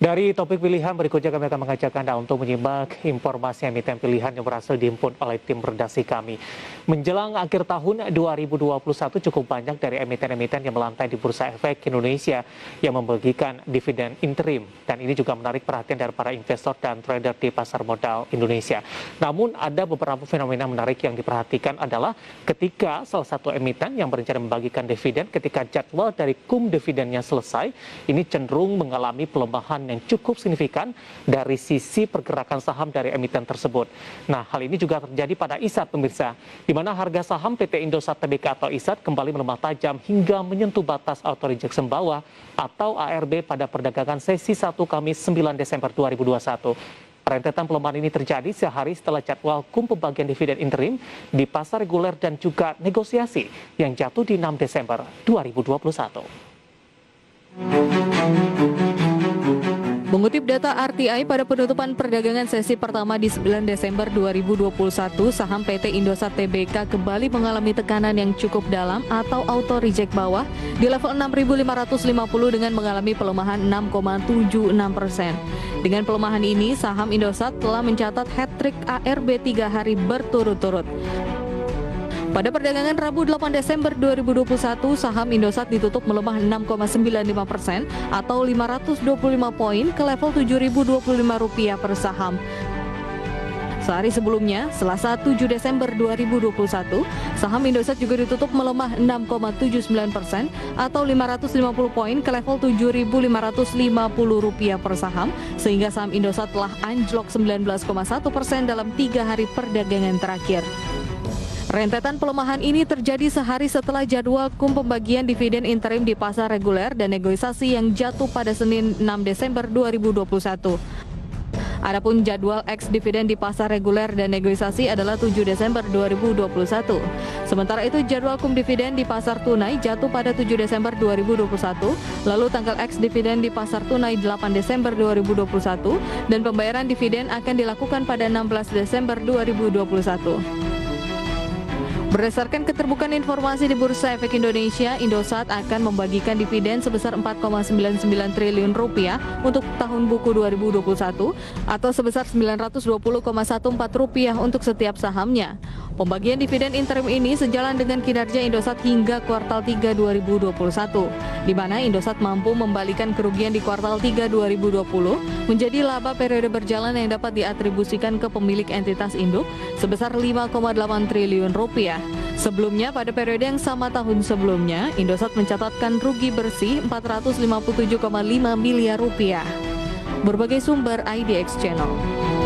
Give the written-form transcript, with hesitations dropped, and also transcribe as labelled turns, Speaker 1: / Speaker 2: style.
Speaker 1: Dari topik pilihan berikutnya kami akan mengajak Anda untuk menyimak informasi emiten pilihan yang berhasil dihimpun oleh tim redaksi kami. Menjelang akhir tahun 2021 cukup banyak dari emiten-emiten yang melantai di Bursa Efek Indonesia yang membagikan dividen interim. Dan ini juga menarik perhatian dari para investor dan trader di pasar modal Indonesia. Namun ada beberapa fenomena menarik yang diperhatikan adalah ketika salah satu emiten yang berencana membagikan dividen ketika jadwal dari dividennya selesai, ini cenderung mengalami pelemahan yang cukup signifikan dari sisi pergerakan saham dari emiten tersebut. Nah, hal ini juga terjadi pada ISAT pemirsa, di mana harga saham PT Indosat Tbk atau ISAT kembali melemah tajam hingga menyentuh batas auto rejection bawah atau ARB pada perdagangan sesi 1 Kamis 9 Desember 2021. Rentetan pelemahan ini terjadi sehari setelah jadwal pembagian dividen interim di pasar reguler dan juga negosiasi yang jatuh di 6 Desember 2021.
Speaker 2: Mengutip data RTI pada penutupan perdagangan sesi pertama di 9 Desember 2021, saham PT Indosat Tbk kembali mengalami tekanan yang cukup dalam atau auto reject bawah di level 6.550 dengan mengalami pelemahan 6,76%. Dengan pelemahan ini, saham Indosat telah mencatat hat-trick ARB 3 hari berturut-turut. Pada perdagangan Rabu 8 Desember 2021, saham Indosat ditutup melemah 6,95% atau 525 poin ke level Rp7.025 per saham. Sehari sebelumnya, Selasa 7 Desember 2021, saham Indosat juga ditutup melemah 6,79% atau 550 poin ke level Rp7.550 per saham, sehingga saham Indosat telah anjlok 19,1% dalam 3 hari perdagangan terakhir. Rentetan pelemahan ini terjadi sehari setelah jadwal pembagian dividen interim di pasar reguler dan negosiasi yang jatuh pada Senin 6 Desember 2021. Adapun jadwal ex dividen di pasar reguler dan negosiasi adalah 7 Desember 2021. Sementara itu jadwal dividen di pasar tunai jatuh pada 7 Desember 2021, lalu tanggal ex dividen di pasar tunai 8 Desember 2021 dan pembayaran dividen akan dilakukan pada 16 Desember 2021. Berdasarkan keterbukaan informasi di Bursa Efek Indonesia, Indosat akan membagikan dividen sebesar Rp4,99 triliun untuk tahun buku 2021 atau sebesar Rp920,14 untuk setiap sahamnya. Pembagian dividen interim ini sejalan dengan kinerja Indosat hingga kuartal 3 2021, di mana Indosat mampu membalikan kerugian di kuartal 3 2020 menjadi laba periode berjalan yang dapat diatribusikan ke pemilik entitas induk sebesar Rp5,8 triliun. Sebelumnya, pada periode yang sama tahun sebelumnya, Indosat mencatatkan rugi bersih Rp457,5 miliar. Berbagai sumber IDX Channel.